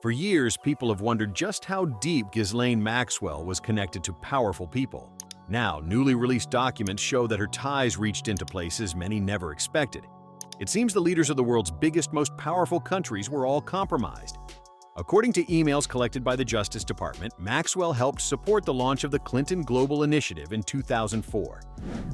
For years, people have wondered just how deep Ghislaine Maxwell was connected to powerful people. Now, newly released documents show that her ties reached into places many never expected. It seems the leaders of the world's biggest, most powerful countries were all compromised. According to emails collected by the Justice Department, Maxwell helped support the launch of the Clinton Global Initiative in 2004.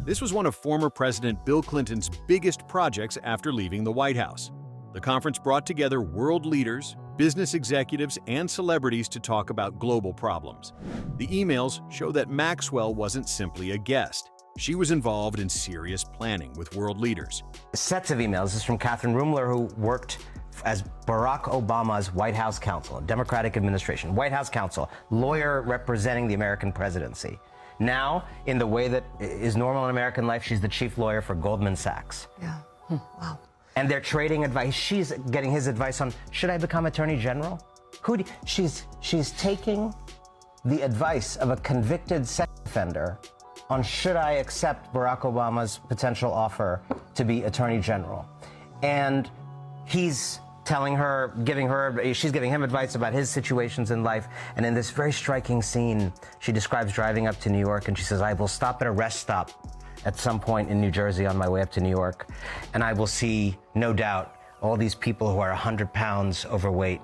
This was one of former President Bill Clinton's biggest projects after leaving the White House. The conference brought together world leaders, business executives, and celebrities to talk about global problems. The emails show that Maxwell wasn't simply a guest. She was involved in serious planning with world leaders. Sets of emails. This is from Catherine Rumler, who worked as Barack Obama's White House counsel, Democratic administration, White House counsel, lawyer representing the American presidency. Now, in the way that is normal in American life, she's the chief lawyer for Goldman Sachs. Yeah. Wow. And they're trading advice. She's getting his advice on, should I become attorney general? She's taking the advice of a convicted sex offender on should I accept Barack Obama's potential offer to be attorney general. And he's telling her, she's giving him advice about his situations in life. And in this very striking scene, she describes driving up to New York, and she says, I will stop at a rest stop at some point in New Jersey on my way up to New York, and I will see, no doubt, all these people who are 100 pounds overweight,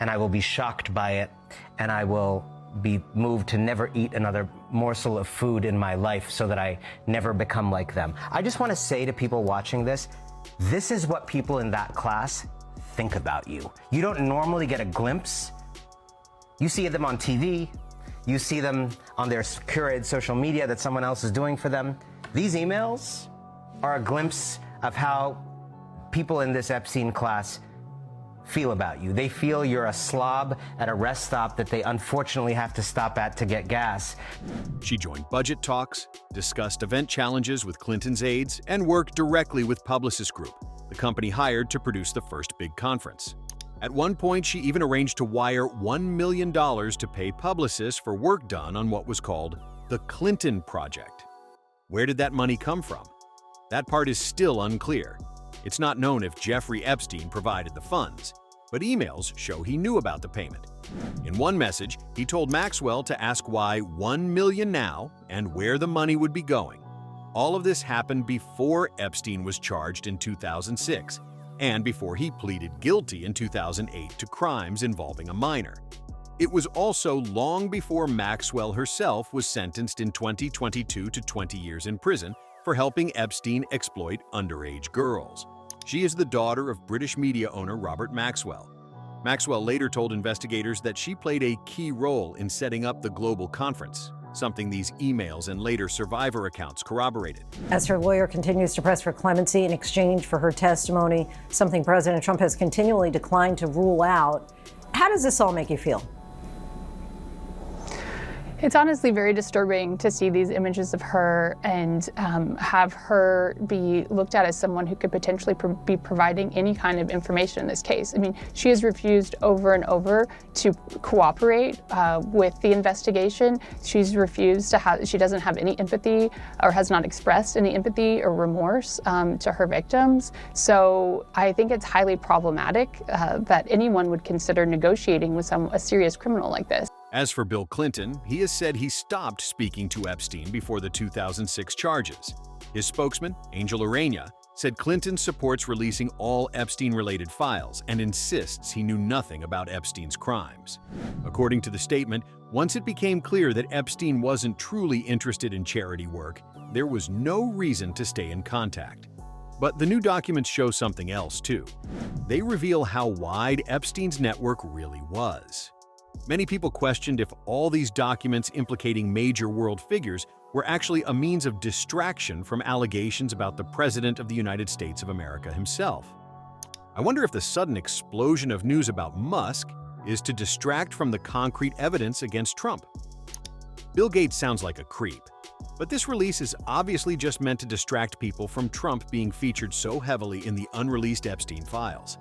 and I will be shocked by it, and I will be moved to never eat another morsel of food in my life so that I never become like them. I just want to say to people watching this is what people in that class think about you. You don't normally get a glimpse. You see them on TV. You see them on their curated social media that someone else is doing for them. These emails are a glimpse of how people in this Epstein class feel about you. They feel you're a slob at a rest stop that they unfortunately have to stop at to get gas. She joined budget talks, discussed event challenges with Clinton's aides, and worked directly with Publicis Group, the company hired to produce the first big conference. At one point, she even arranged to wire $1 million to pay Publicis for work done on what was called the Clinton Project. Where did that money come from? That part is still unclear. It's not known if Jeffrey Epstein provided the funds, but emails show he knew about the payment. In one message, he told Maxwell to ask why $1 million now and where the money would be going. All of this happened before Epstein was charged in 2006 and before he pleaded guilty in 2008 to crimes involving a minor. It was also long before Maxwell herself was sentenced in 2022 to 20 years in prison for helping Epstein exploit underage girls. She is the daughter of British media owner Robert Maxwell. Maxwell later told investigators that she played a key role in setting up the global conference, something these emails and later survivor accounts corroborated. As her lawyer continues to press for clemency in exchange for her testimony, something President Trump has continually declined to rule out, how does this all make you feel? It's honestly very disturbing to see these images of her and have her be looked at as someone who could potentially be providing any kind of information in this case. I mean, she has refused over and over to cooperate with the investigation. She's refused to she doesn't have any empathy or has not expressed any empathy or remorse to her victims. So I think it's highly problematic that anyone would consider negotiating with a serious criminal like this. As for Bill Clinton, he has said he stopped speaking to Epstein before the 2006 charges. His spokesman, Angel Arena, said Clinton supports releasing all Epstein-related files and insists he knew nothing about Epstein's crimes. According to the statement, once it became clear that Epstein wasn't truly interested in charity work, there was no reason to stay in contact. But the new documents show something else, too. They reveal how wide Epstein's network really was. Many people questioned if all these documents implicating major world figures were actually a means of distraction from allegations about the President of the United States of America himself. I wonder if the sudden explosion of news about Musk is to distract from the concrete evidence against Trump. Bill Gates sounds like a creep, but this release is obviously just meant to distract people from Trump being featured so heavily in the unreleased Epstein files.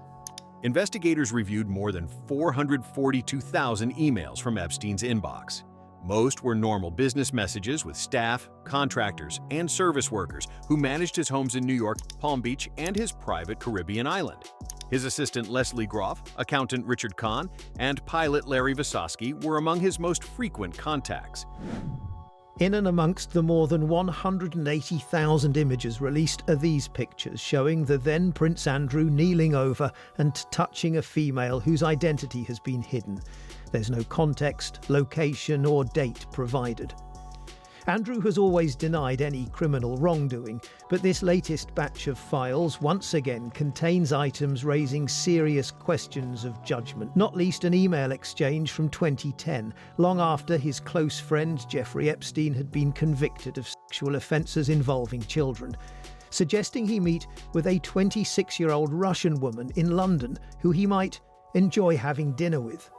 Investigators reviewed more than 442,000 emails from Epstein's inbox. Most were normal business messages with staff, contractors, and service workers who managed his homes in New York, Palm Beach, and his private Caribbean island. His assistant Leslie Groff, accountant Richard Kahn, and pilot Larry Visosky were among his most frequent contacts. In and amongst the more than 180,000 images released are these pictures showing the then Prince Andrew kneeling over and touching a female whose identity has been hidden. There's no context, location, or date provided. Andrew has always denied any criminal wrongdoing, but this latest batch of files once again contains items raising serious questions of judgment, not least an email exchange from 2010, long after his close friend Jeffrey Epstein had been convicted of sexual offences involving children, suggesting he meet with a 26-year-old Russian woman in London who he might enjoy having dinner with.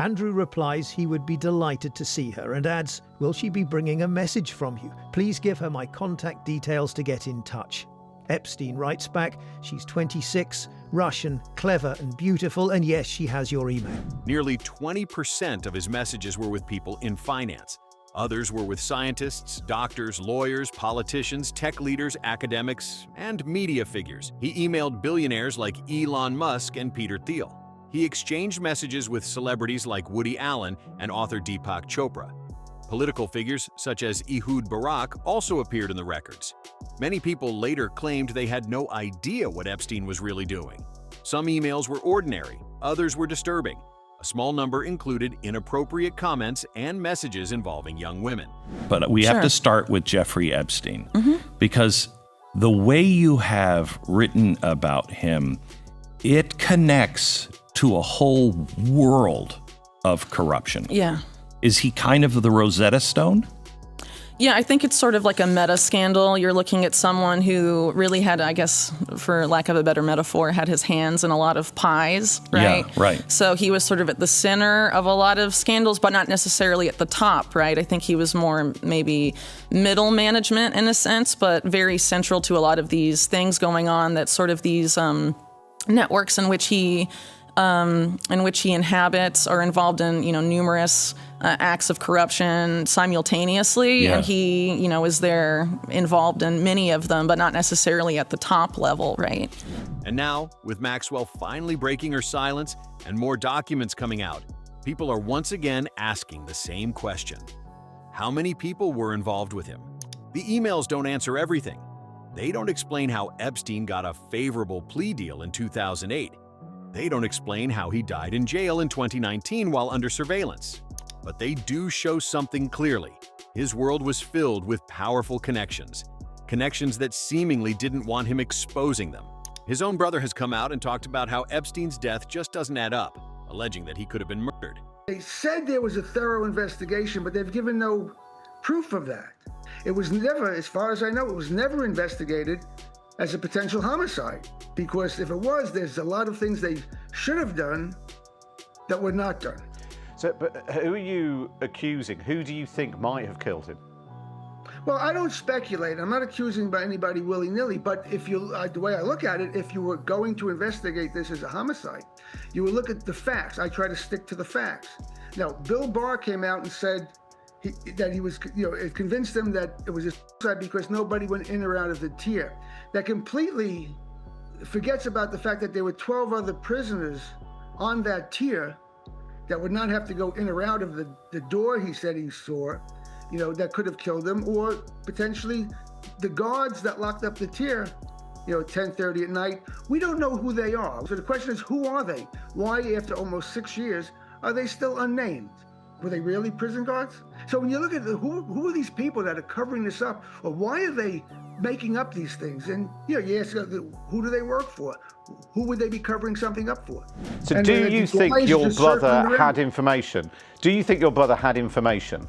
Andrew replies he would be delighted to see her and adds, "Will she be bringing a message from you? Please give her my contact details to get in touch." Epstein writes back, "She's 26, Russian, clever and beautiful, and yes, she has your email." Nearly 20% of his messages were with people in finance. Others were with scientists, doctors, lawyers, politicians, tech leaders, academics, and media figures. He emailed billionaires like Elon Musk and Peter Thiel. He exchanged messages with celebrities like Woody Allen and author Deepak Chopra. Political figures such as Ehud Barak also appeared in the records. Many people later claimed they had no idea what Epstein was really doing. Some emails were ordinary, others were disturbing. A small number included inappropriate comments and messages involving young women. But we have to start with Jeffrey Epstein, because the way you have written about him, it connects to a whole world of corruption. Yeah. Is he kind of the Rosetta Stone? Yeah, I think it's sort of like a meta scandal. You're looking at someone who really had, I guess, for lack of a better metaphor, had his hands in a lot of pies, right? Yeah, right. So he was sort of at the center of a lot of scandals, but not necessarily at the top, right? I think he was more maybe middle management in a sense, but very central to a lot of these things going on, that sort of these networks in which he inhabits are involved in, numerous acts of corruption simultaneously. Yeah. And he, is there involved in many of them, but not necessarily at the top level, right? And now, with Maxwell finally breaking her silence and more documents coming out, people are once again asking the same question. How many people were involved with him? The emails don't answer everything. They don't explain how Epstein got a favorable plea deal in 2008. They don't explain how he died in jail in 2019 while under surveillance. But they do show something clearly. His world was filled with powerful connections. Connections that seemingly didn't want him exposing them. His own brother has come out and talked about how Epstein's death just doesn't add up, alleging that he could have been murdered. They said there was a thorough investigation, but they've given no proof of that. It was never, as far as I know, it was never investigated as a potential homicide. Because if it was, there's a lot of things they should have done that were not done. So, but who are you accusing? Who do you think might have killed him? Well, I don't speculate. I'm not accusing by anybody willy-nilly, but if you, the way I look at it, if you were going to investigate this as a homicide, you would look at the facts. I try to stick to the facts. Now, Bill Barr came out and said that he was, it convinced them that it was a suicide because nobody went in or out of the tier. That completely forgets about the fact that there were 12 other prisoners on that tier that would not have to go in or out of the door he said he saw, that could have killed him, or potentially the guards that locked up the tier, 10:30 at night. We don't know who they are. So the question is, who are they? Why, after almost 6 years, are they still unnamed? Were they really prison guards? So when you look at who are these people that are covering this up, or why are they making up these things? And you ask, who do they work for? Who would they be covering something up for? So do you think your brother had information? Do you think your brother had information?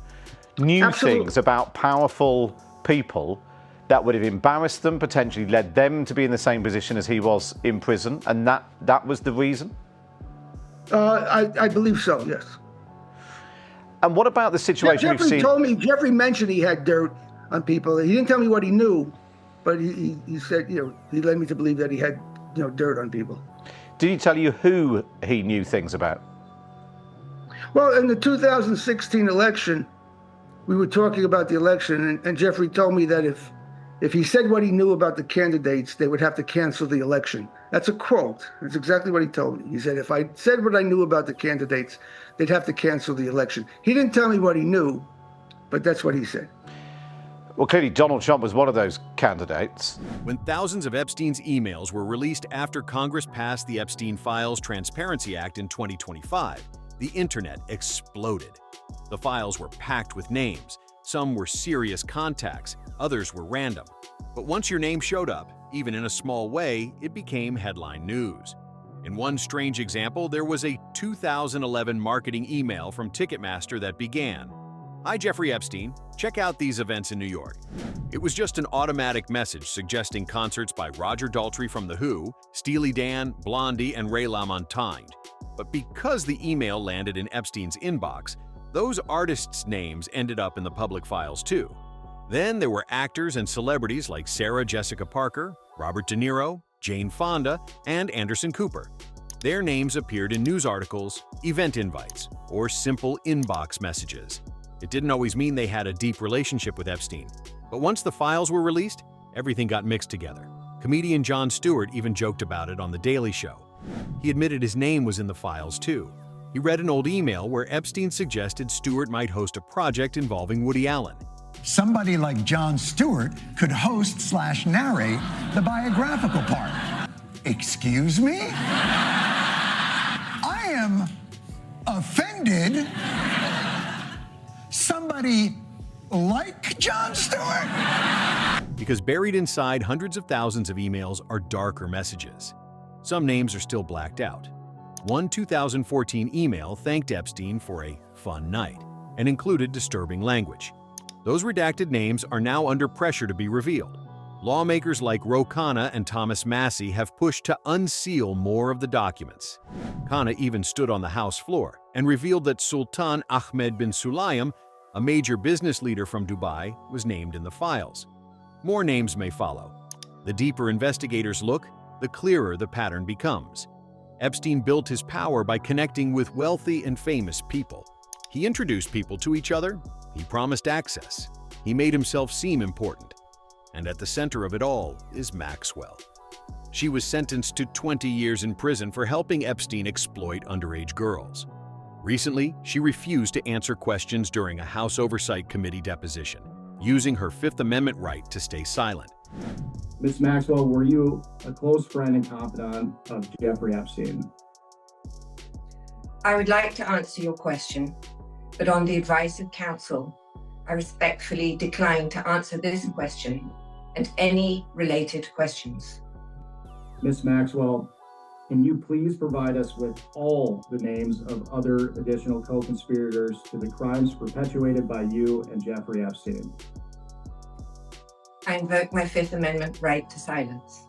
Knew things about powerful people that would have embarrassed them, potentially led them to be in the same position as he was in prison, and that was the reason? I believe so, yes. And what about the situation we've seen? Jeffrey mentioned he had dirt on people. He didn't tell me what he knew, but he said, he led me to believe that he had, dirt on people. Did he tell you who he knew things about? Well, in the 2016 election, we were talking about the election, and Jeffrey told me that if he said what he knew about the candidates, they would have to cancel the election. That's a quote. That's exactly what he told me. He said, if I said what I knew about the candidates, they'd have to cancel the election. He didn't tell me what he knew, but that's what he said. Well, clearly Donald Trump was one of those candidates. When thousands of Epstein's emails were released after Congress passed the Epstein Files Transparency Act in 2025, the internet exploded. The files were packed with names. Some were serious contacts, others were random. But once your name showed up, even in a small way, it became headline news. In one strange example, there was a 2011 marketing email from Ticketmaster that began, "Hi, Jeffrey Epstein. Check out these events in New York." It was just an automatic message suggesting concerts by Roger Daltrey from The Who, Steely Dan, Blondie, and Ray LaMontagne. But because the email landed in Epstein's inbox, those artists' names ended up in the public files too. Then there were actors and celebrities like Sarah Jessica Parker, Robert De Niro, Jane Fonda, and Anderson Cooper. Their names appeared in news articles, event invites, or simple inbox messages. It didn't always mean they had a deep relationship with Epstein. But once the files were released, everything got mixed together. Comedian Jon Stewart even joked about it on The Daily Show. He admitted his name was in the files too. He read an old email where Epstein suggested Stewart might host a project involving Woody Allen. Somebody like Jon Stewart could host/narrate the biographical part. Excuse me? I am offended. Somebody like Jon Stewart? Because buried inside hundreds of thousands of emails are darker messages. Some names are still blacked out. One 2014 email thanked Epstein for a fun night and included disturbing language. Those redacted names are now under pressure to be revealed. Lawmakers like Ro Khanna and Thomas Massie have pushed to unseal more of the documents. Khanna even stood on the House floor and revealed that Sultan Ahmed bin Sulayem, a major business leader from Dubai, was named in the files. More names may follow. The deeper investigators look, the clearer the pattern becomes. Epstein built his power by connecting with wealthy and famous people. He introduced people to each other. He promised access. He made himself seem important. And at the center of it all is Maxwell. She was sentenced to 20 years in prison for helping Epstein exploit underage girls. Recently, she refused to answer questions during a House Oversight Committee deposition, using her Fifth Amendment right to stay silent. Ms. Maxwell, were you a close friend and confidant of Jeffrey Epstein? I would like to answer your question, but on the advice of counsel, I respectfully decline to answer this question and any related questions. Ms. Maxwell, can you please provide us with all the names of other additional co-conspirators to the crimes perpetuated by you and Jeffrey Epstein? I invoke my Fifth Amendment right to silence.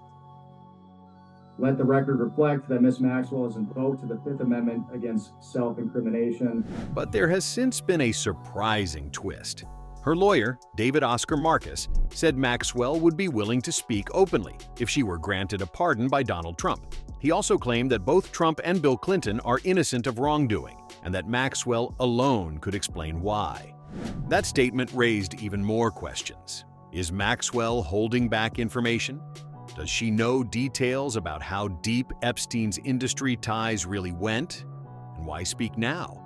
Let the record reflect that Ms. Maxwell has invoked the Fifth Amendment against self-incrimination. But there has since been a surprising twist. Her lawyer, David Oscar Marcus, said Maxwell would be willing to speak openly if she were granted a pardon by Donald Trump. He also claimed that both Trump and Bill Clinton are innocent of wrongdoing and that Maxwell alone could explain why. That statement raised even more questions. Is Maxwell holding back information? Does she know details about how deep Epstein's industry ties really went? And why speak now?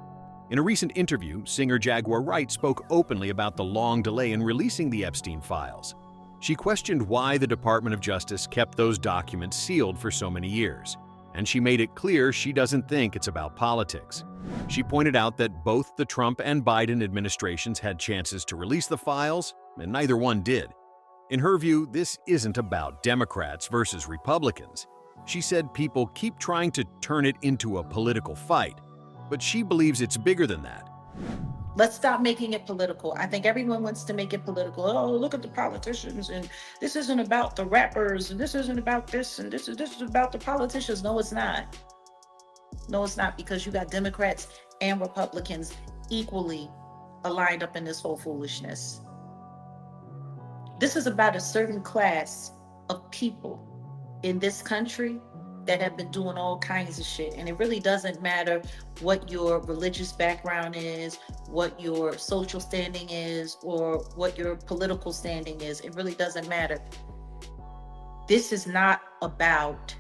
In a recent interview, singer Jaguar Wright spoke openly about the long delay in releasing the Epstein files. She questioned why the Department of Justice kept those documents sealed for so many years, and she made it clear she doesn't think it's about politics. She pointed out that both the Trump and Biden administrations had chances to release the files, and neither one did. In her view, this isn't about Democrats versus Republicans. She said people keep trying to turn it into a political fight, but she believes it's bigger than that. Let's stop making it political. I think everyone wants to make it political. Oh, look at the politicians, and this isn't about the rappers, and this isn't about this, and this is about the politicians. No, it's not. No, it's not, because you got Democrats and Republicans equally aligned up in this whole foolishness. This is about a certain class of people in this country that have been doing all kinds of shit. And it really doesn't matter what your religious background is, what your social standing is, or what your political standing is. It really doesn't matter. This is not about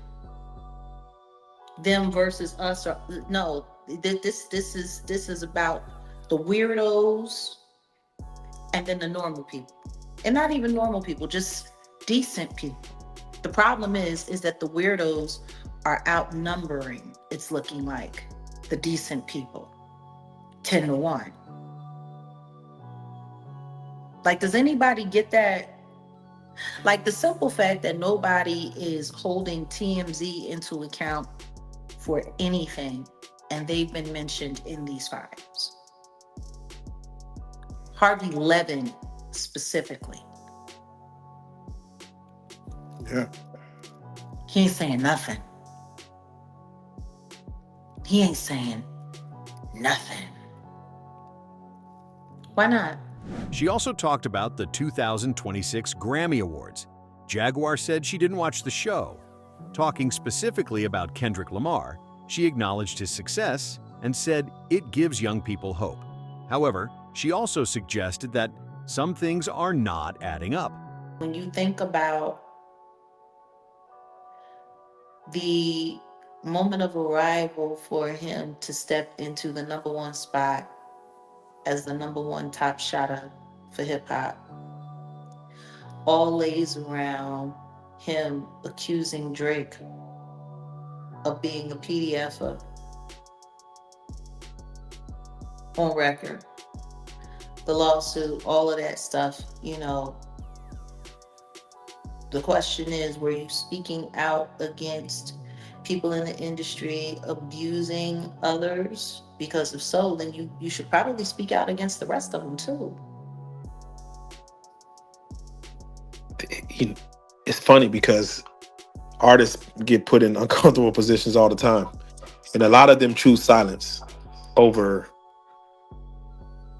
them versus us, or no, this is about the weirdos and then the normal people. And not even normal people, just decent people. The problem is that the weirdos are outnumbering, it's looking like, the decent people, 10-1. Like, does anybody get that? Like, the simple fact that nobody is holding TMZ into account for anything, and they've been mentioned in these files. Harvey Levin specifically. Yeah. He ain't saying nothing. He ain't saying nothing. Why not? She also talked about the 2026 Grammy Awards. Jaguar said she didn't watch the show. Talking specifically about Kendrick Lamar, she acknowledged his success and said it gives young people hope. However, she also suggested that some things are not adding up. When you think about the moment of arrival for him to step into the #1 spot as the #1 top shotter for hip hop, all lays around him accusing Drake of being a PDFer on record. The lawsuit, all of that stuff, you know. The question is, were you speaking out against people in the industry abusing others? Because if so, then you should probably speak out against the rest of them too. It's funny because artists get put in uncomfortable positions all the time. And a lot of them choose silence over.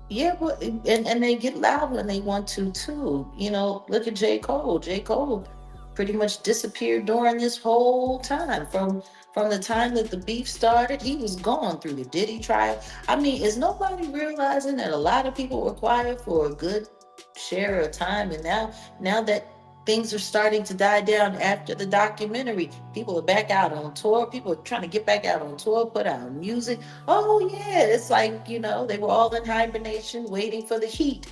Yeah, but and they get loud when they want to too. You know, look at J. Cole. J. Cole pretty much disappeared during this whole time. From the time that the beef started, he was gone through the Diddy trial. I mean, is nobody realizing that a lot of people were quiet for a good share of time, and now that things are starting to die down after the documentary, people are back out on tour. People are trying to get back out on tour, put out music. Oh yeah, it's like, you know, they were all in hibernation waiting for the heat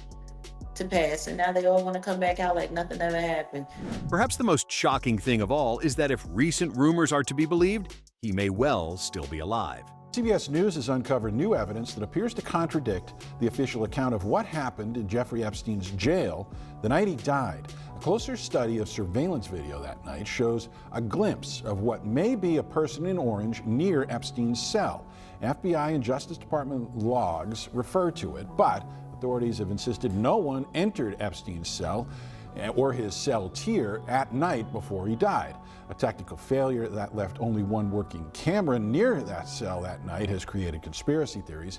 to pass, and now they all want to come back out like nothing ever happened. Perhaps the most shocking thing of all is that if recent rumors are to be believed, he may well still be alive. CBS News has uncovered new evidence that appears to contradict the official account of what happened in Jeffrey Epstein's jail the night he died. A closer study of surveillance video that night shows a glimpse of what may be a person in orange near Epstein's cell. FBI and Justice Department logs refer to it, but authorities have insisted no one entered Epstein's cell or his cell tier at night before he died. A technical failure that left only one working camera near that cell that night has created conspiracy theories.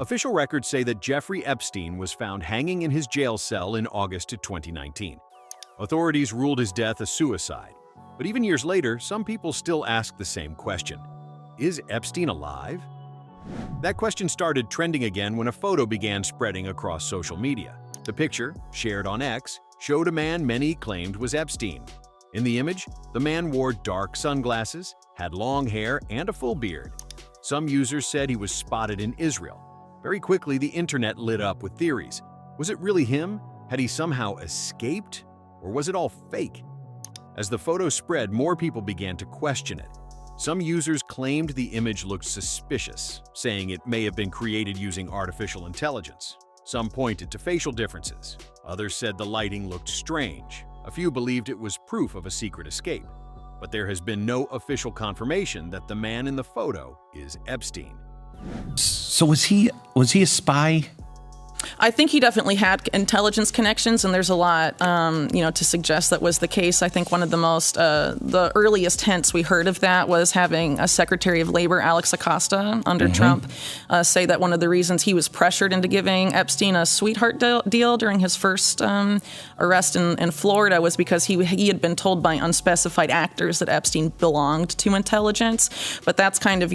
Official records say that Jeffrey Epstein was found hanging in his jail cell in August of 2019. Authorities ruled his death a suicide. But even years later, some people still ask the same question. Is Epstein alive? That question started trending again when a photo began spreading across social media. The picture, shared on X, showed a man many claimed was Epstein. In the image, the man wore dark sunglasses, had long hair, and a full beard. Some users said he was spotted in Israel. Very quickly, the internet lit up with theories. Was it really him? Had he somehow escaped? Or was it all fake? As the photo spread, more people began to question it. Some users claimed the image looked suspicious, saying it may have been created using artificial intelligence. Some pointed to facial differences. Others said the lighting looked strange. A few believed it was proof of a secret escape. But there has been no official confirmation that the man in the photo is Epstein. So was he a spy? I think he definitely had intelligence connections, and there's a lot, to suggest that was the case. I think one of the earliest hints we heard of that was having a Secretary of Labor, Alex Acosta, under Trump, say that one of the reasons he was pressured into giving Epstein a sweetheart deal during his first arrest in Florida was because he had been told by unspecified actors that Epstein belonged to intelligence. But that's kind of,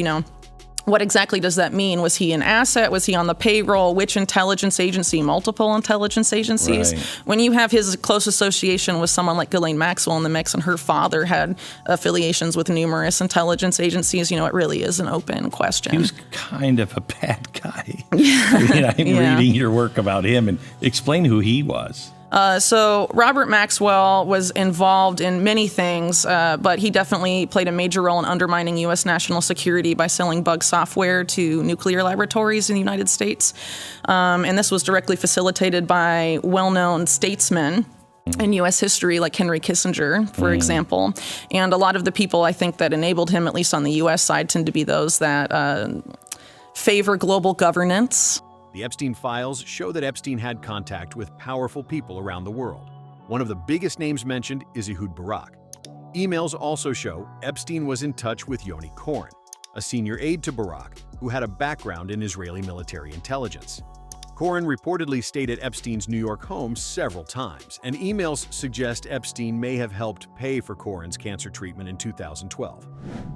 what exactly does that mean? Was he an asset? Was he on the payroll? Which intelligence agency? Multiple intelligence agencies? Right. When you have his close association with someone like Ghislaine Maxwell in the mix, and her father had affiliations with numerous intelligence agencies, it really is an open question. He was kind of a bad guy. I'm reading your work about him, and explain who he was. So Robert Maxwell was involved in many things, but he definitely played a major role in undermining U.S. national security by selling bug software to nuclear laboratories in the United States. And this was directly facilitated by well-known statesmen in U.S. history, like Henry Kissinger, for example. And a lot of the people, I think, that enabled him, at least on the U.S. side, tend to be those that favor global governance. The Epstein files show that Epstein had contact with powerful people around the world. One of the biggest names mentioned is Ehud Barak. Emails also show Epstein was in touch with Yoni Koren, a senior aide to Barak, who had a background in Israeli military intelligence. Koren reportedly stayed at Epstein's New York home several times, and emails suggest Epstein may have helped pay for Koren's cancer treatment in 2012.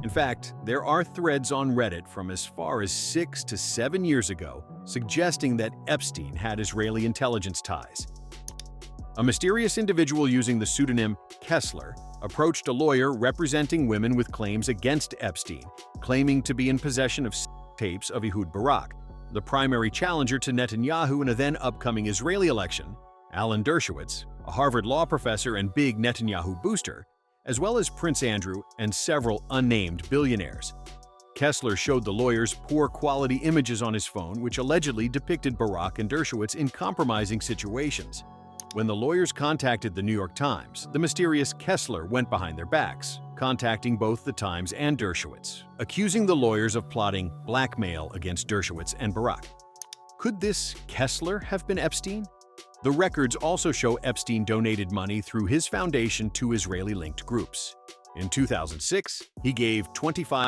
In fact, there are threads on Reddit from as far as 6 to 7 years ago suggesting that Epstein had Israeli intelligence ties. A mysterious individual using the pseudonym Kessler approached a lawyer representing women with claims against Epstein, claiming to be in possession of tapes of Ehud Barak, the primary challenger to Netanyahu in a then-upcoming Israeli election, Alan Dershowitz, a Harvard law professor and big Netanyahu booster, as well as Prince Andrew and several unnamed billionaires. Kessler showed the lawyers poor-quality images on his phone which allegedly depicted Barak and Dershowitz in compromising situations. When the lawyers contacted the New York Times, the mysterious Kessler went behind their backs, contacting both the Times and Dershowitz, accusing the lawyers of plotting blackmail against Dershowitz and Barak. Could this Kessler have been Epstein? The records also show Epstein donated money through his foundation to Israeli-linked groups. In 2006, he gave $25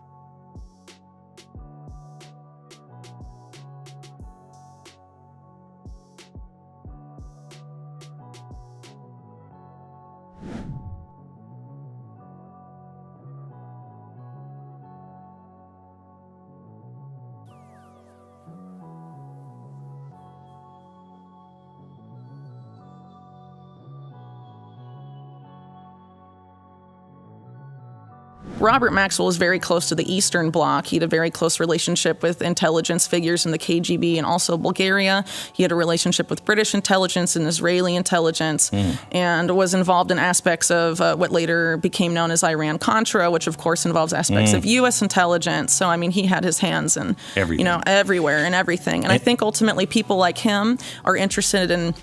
Robert Maxwell was very close to the Eastern Bloc. He had a very close relationship with intelligence figures in the KGB and also Bulgaria. He had a relationship with British intelligence and Israeli intelligence, and was involved in aspects of what later became known as Iran-Contra, which of course involves aspects of U.S. intelligence. So, I mean, he had his hands in, everywhere and everything. And I think ultimately people like him are interested in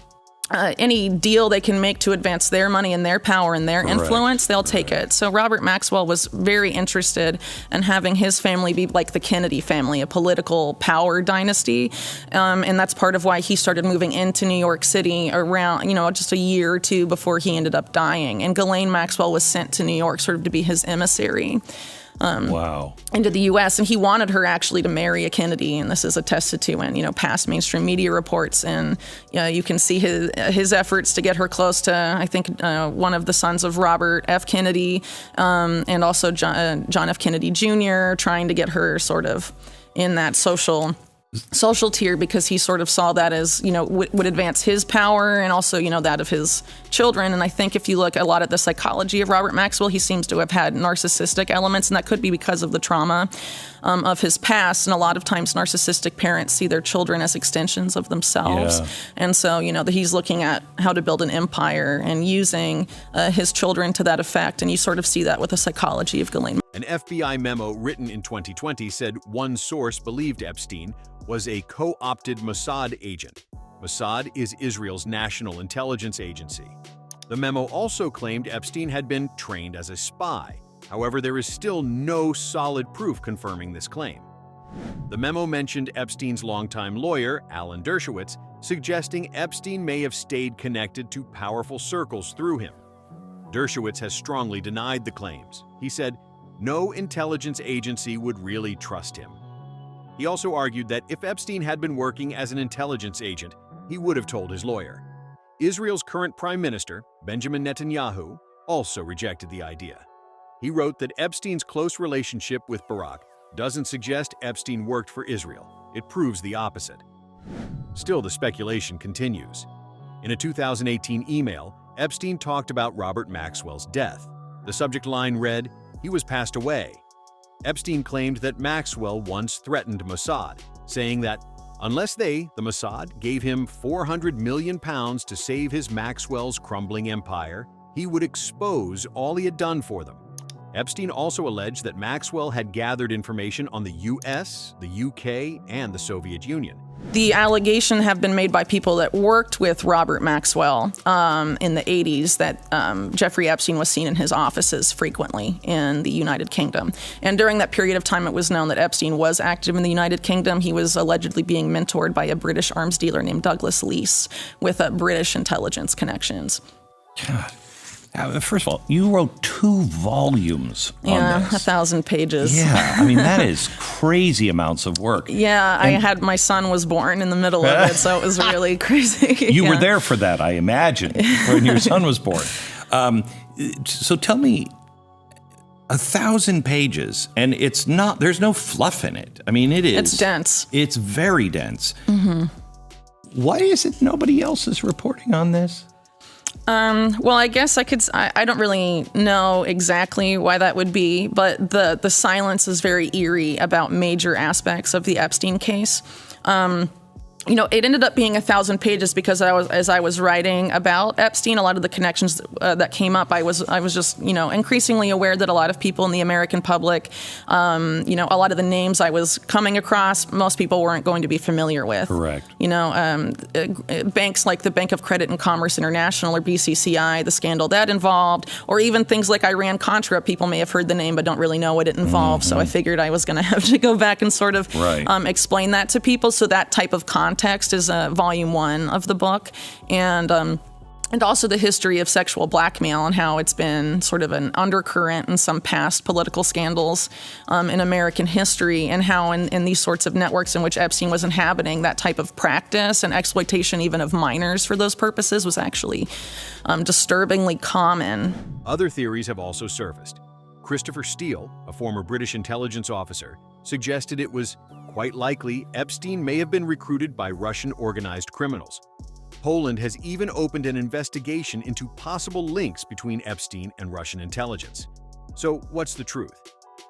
any deal they can make to advance their money and their power and their influence, they'll take it. So Robert Maxwell was very interested in having his family be like the Kennedy family, a political power dynasty. And that's part of why he started moving into New York City around, just a year or two before he ended up dying. And Ghislaine Maxwell was sent to New York sort of to be his emissary. Into the U.S., and he wanted her actually to marry a Kennedy, and this is attested to in past mainstream media reports. And you can see his efforts to get her close to, I think, one of the sons of Robert F. Kennedy, and also John F. Kennedy Jr., trying to get her sort of in that social tier, because he sort of saw that as, would advance his power and also, that of his children. And I think if you look at a lot at the psychology of Robert Maxwell, he seems to have had narcissistic elements, and that could be because of the trauma of his past. And a lot of times narcissistic parents see their children as extensions of themselves. Yeah. And so, that he's looking at how to build an empire and using his children to that effect. And you sort of see that with the psychology of Ghislaine. An FBI memo written in 2020 said one source believed Epstein was a co-opted Mossad agent. Mossad is Israel's national intelligence agency. The memo also claimed Epstein had been trained as a spy. However, there is still no solid proof confirming this claim. The memo mentioned Epstein's longtime lawyer, Alan Dershowitz, suggesting Epstein may have stayed connected to powerful circles through him. Dershowitz has strongly denied the claims. He said no intelligence agency would really trust him. He also argued that if Epstein had been working as an intelligence agent, he would have told his lawyer. Israel's current prime minister, Benjamin Netanyahu, also rejected the idea. He wrote that Epstein's close relationship with Barak doesn't suggest Epstein worked for Israel. It proves the opposite. Still, the speculation continues. In a 2018 email, Epstein talked about Robert Maxwell's death. The subject line read, "He was passed away." Epstein claimed that Maxwell once threatened Mossad, saying that unless they, the Mossad, gave him £400 million to save his Maxwell's crumbling empire, he would expose all he had done for them. Epstein also alleged that Maxwell had gathered information on the US, the UK, and the Soviet Union. The allegation have been made by people that worked with Robert Maxwell in the 80s that Jeffrey Epstein was seen in his offices frequently in the United Kingdom. And during that period of time, it was known that Epstein was active in the United Kingdom. He was allegedly being mentored by a British arms dealer named Douglas Leese with British intelligence connections. God. First of all, you wrote 2 volumes on this. 1,000 pages. Yeah, I mean, that is crazy amounts of work. Yeah, my son was born in the middle of it, so it was really crazy. You were there for that, I imagine, when your son was born. So tell me, 1,000 pages, and there's no fluff in it. I mean, it is. It's dense. It's very dense. Mm-hmm. Why is it nobody else is reporting on this? Well, I guess I don't really know exactly why that would be, but the silence is very eerie about major aspects of the Epstein case. It ended up being 1,000 pages because as I was writing about Epstein, a lot of the connections that came up, I was just, increasingly aware that a lot of people in the American public, a lot of the names I was coming across, most people weren't going to be familiar with. Correct. Banks like the Bank of Credit and Commerce International or BCCI, the scandal that involved, or even things like Iran-Contra, people may have heard the name but don't really know what it involved. Mm-hmm. So I figured I was going to have to go back and sort of explain that to people. So that type of context is volume 1 of the book, and also the history of sexual blackmail and how it's been sort of an undercurrent in some past political scandals in American history, and how in these sorts of networks in which Epstein was inhabiting, that type of practice and exploitation even of minors for those purposes was actually disturbingly common. Other theories have also surfaced. Christopher Steele, a former British intelligence officer, suggested it was quite likely Epstein may have been recruited by Russian organized criminals. Poland has even opened an investigation into possible links between Epstein and Russian intelligence. So what's the truth?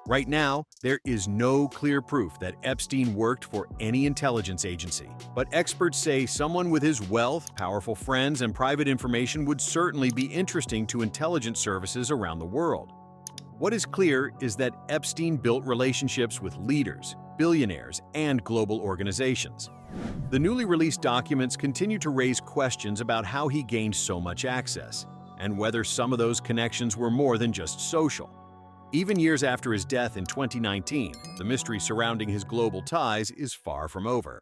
Right now, there is no clear proof that Epstein worked for any intelligence agency, but experts say someone with his wealth, powerful friends, and private information would certainly be interesting to intelligence services around the world. What is clear is that Epstein built relationships with leaders, billionaires, and global organizations. The newly released documents continue to raise questions about how he gained so much access, and whether some of those connections were more than just social. Even years after his death in 2019, the mystery surrounding his global ties is far from over.